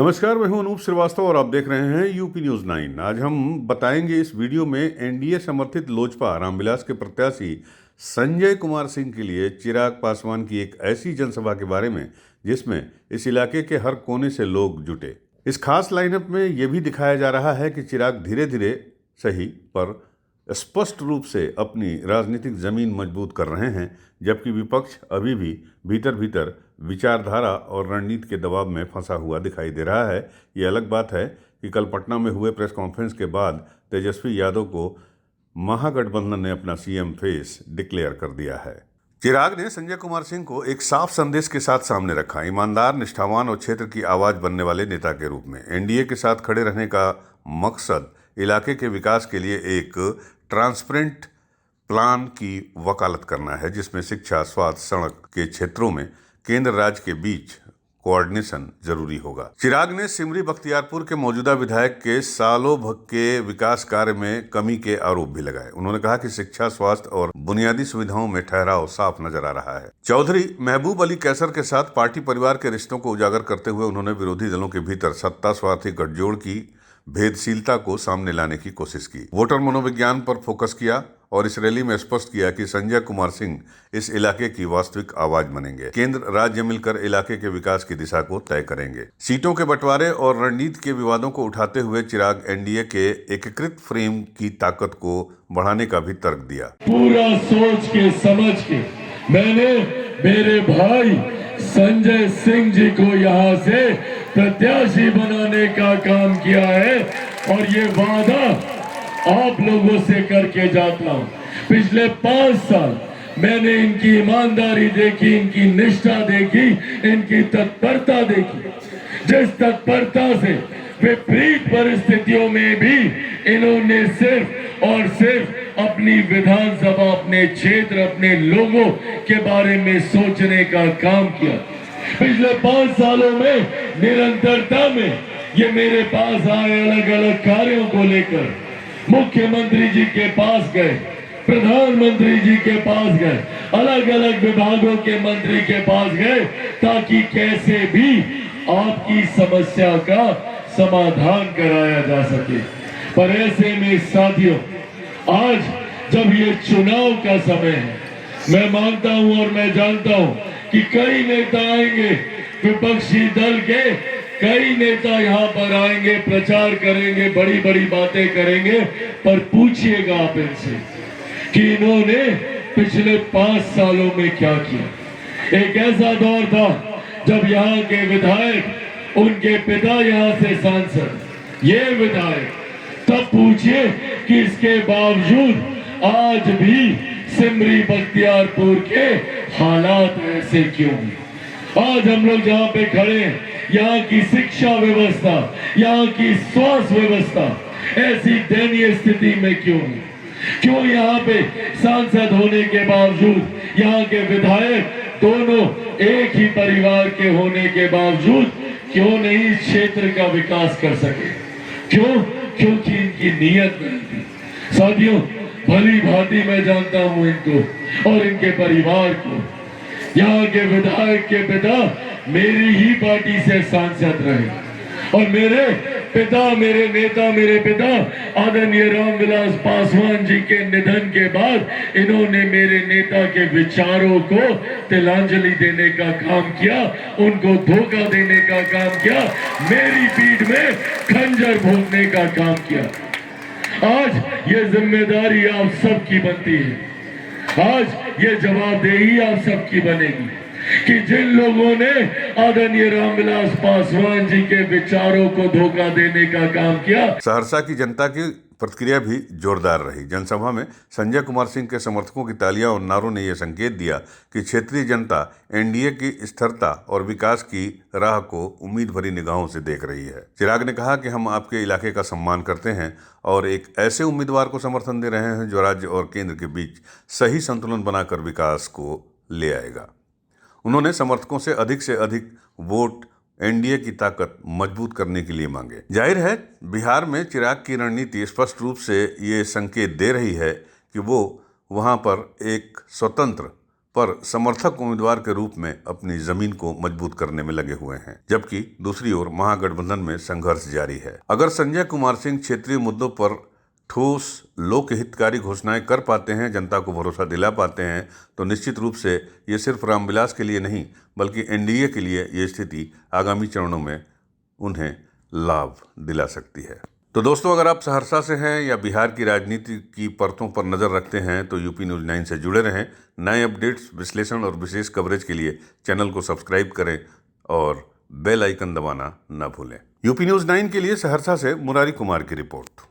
नमस्कार, मैं हूं अनूप श्रीवास्तव और आप देख रहे हैं यूपी न्यूज़ 9। आज हम बताएंगे इस वीडियो में एनडीए समर्थित लोजपा रामविलास के प्रत्याशी संजय कुमार सिंह के लिए चिराग पासवान की एक ऐसी जनसभा के बारे में जिसमें इस इलाके के हर कोने से लोग जुटे। इस खास लाइनअप में यह भी दिखाया जा रहा है कि चिराग धीरे धीरे सही पर स्पष्ट रूप से अपनी राजनीतिक जमीन मजबूत कर रहे हैं, जबकि विपक्ष अभी भी भीतर भीतर विचारधारा और रणनीति के दबाव में फंसा हुआ दिखाई दे रहा है। ये अलग बात है कि कल पटना में हुए प्रेस कॉन्फ्रेंस के बाद तेजस्वी यादव को महागठबंधन ने अपना सीएम फेस डिक्लेयर कर दिया है। चिराग ने संजय कुमार सिंह को एक साफ संदेश के साथ सामने रखा, ईमानदार, निष्ठावान और क्षेत्र की आवाज बनने वाले नेता के रूप में। एनडीए के साथ खड़े रहने का मकसद इलाके के विकास के लिए एक ट्रांसपेरेंट प्लान की वकालत करना है, जिसमें शिक्षा, स्वास्थ्य, सड़क के क्षेत्रों में केंद्र राज्य के बीच कोऑर्डिनेशन जरूरी होगा। चिराग ने सिमरी बख्तियारपुर के मौजूदा विधायक के सालों भर के विकास कार्य में कमी के आरोप भी लगाए। उन्होंने कहा कि शिक्षा, स्वास्थ्य और बुनियादी सुविधाओं में ठहराव साफ नजर आ रहा है। चौधरी महबूब अली कैसर के साथ पार्टी परिवार के रिश्तों को उजागर करते हुए उन्होंने विरोधी दलों के भीतर सत्ता स्वार्थी गठजोड़ की भेदशीलता को सामने लाने की कोशिश की। वोटर मनोविज्ञान पर फोकस किया और इस रैली में स्पष्ट किया कि संजय कुमार सिंह इस इलाके की वास्तविक आवाज बनेंगे। केंद्र राज्य मिलकर इलाके के विकास की दिशा को तय करेंगे। सीटों के बंटवारे और रणनीति के विवादों को उठाते हुए चिराग एनडीए के एकीकृत फ्रेम की ताकत को बढ़ाने का भी तर्क दिया। पूरा सोच के समझ के मैंने मेरे भाई संजय सिंह जी को यहाँ से प्रत्याशी बनाने का काम किया है और ये वादा आप लोगों से करके जाता हूँ। पिछले 5 साल मैंने इनकी ईमानदारी देखी, इनकी निष्ठा देखी, इनकी तत्परता देखी। जिस तत्परता से विपरीत परिस्थितियों में भी इन्होंने सिर्फ और सिर्फ अपनी विधानसभा, अपने क्षेत्र, अपने लोगों के बारे में सोचने का काम किया। पिछले 5 सालों में निरंतरता में ये मेरे पास आए, अलग अलग कार्यों को लेकर मुख्यमंत्री जी के पास गए, प्रधानमंत्री जी के पास गए, अलग अलग विभागों के मंत्री के पास गए, ताकि कैसे भी आपकी समस्या का समाधान कराया जा सके। पर ऐसे में साथियों, आज जब ये चुनाव का समय है, मैं मानता हूं और मैं जानता हूं कि कई नेता आएंगे, विपक्षी दल के कई नेता यहाँ पर आएंगे, प्रचार करेंगे, बड़ी बड़ी बातें करेंगे, पर पूछिएगा आप इनसे कि इन्होंने पिछले 5 सालों में क्या किया। एक ऐसा दौर था जब यहाँ के विधायक, उनके पिता यहाँ से सांसद, ये विधायक, तब पूछिए कि इसके बावजूद आज भी सिमरी बख्तियारपुर के हालात ऐसे क्यों हैं। आज हम लोग जहाँ पे खड़े हैं, यहाँ की शिक्षा व्यवस्था, यहाँ की स्वास्थ्य व्यवस्था ऐसी दयनीय स्थिति में क्यों है। क्यों यहाँ पे सांसद होने के बावजूद, यहाँ के विधायक दोनों एक ही परिवार के होने के बावजूद क्यों नहीं इस क्षेत्र का विकास कर सके। क्यों? क्योंकि इनकी नीयत नहीं थी। साथियों, भली भांति मैं जानता हूं इनको और इनके परिवार को। यहाँ के विधायक के पिता मेरी ही पार्टी से सांसद रहे और मेरे पिता, मेरे नेता, मेरे पिता आदरणीय रामविलास पासवान जी के निधन के बाद इन्होंने मेरे नेता के विचारों को तिलांजलि देने का काम किया, उनको धोखा देने का काम किया, मेरी पीठ में खंजर भोंकने का काम किया। आज ये जिम्मेदारी आप सबकी बनती है, आज ये जवाबदेही आप सबकी बनेगी कि जिन लोगों ने आदरणीय रामविलास पासवान जी के विचारों को धोखा देने का काम किया। सहरसा की जनता की प्रतिक्रिया भी जोरदार रही। जनसभा में संजय कुमार सिंह के समर्थकों की तालियां और नारों ने यह संकेत दिया कि क्षेत्रीय जनता एनडीए की स्थिरता और विकास की राह को उम्मीद भरी निगाहों से देख रही है। चिराग ने कहा कि हम आपके इलाके का सम्मान करते हैं और एक ऐसे उम्मीदवार को समर्थन दे रहे हैं जो राज्य और केंद्र के बीच सही संतुलन बनाकर विकास को ले आएगा। उन्होंने समर्थकों से अधिक वोट एनडीए की ताकत मजबूत करने के लिए मांगे। जाहिर है, बिहार में चिराग की रणनीति स्पष्ट रूप से ये संकेत दे रही है कि वो वहाँ पर एक स्वतंत्र पर समर्थक उम्मीदवार के रूप में अपनी जमीन को मजबूत करने में लगे हुए हैं, जबकि दूसरी ओर महागठबंधन में संघर्ष जारी है। अगर संजय कुमार सिंह क्षेत्रीय मुद्दों पर ठोस लोक हितकारी घोषणाएं कर पाते हैं, जनता को भरोसा दिला पाते हैं, तो निश्चित रूप से ये सिर्फ रामविलास के लिए नहीं बल्कि एनडीए के लिए ये स्थिति आगामी चरणों में उन्हें लाभ दिला सकती है। तो दोस्तों, अगर आप सहरसा से हैं या बिहार की राजनीति की परतों पर नज़र रखते हैं तो यूपी न्यूज़ 9 से जुड़े रहें। नए अपडेट्स, विश्लेषण और विशेष कवरेज के लिए चैनल को सब्सक्राइब करें और बेल आइकन दबाना न भूलें। यूपी न्यूज़ 9 के लिए सहरसा से मुरारी कुमार की रिपोर्ट।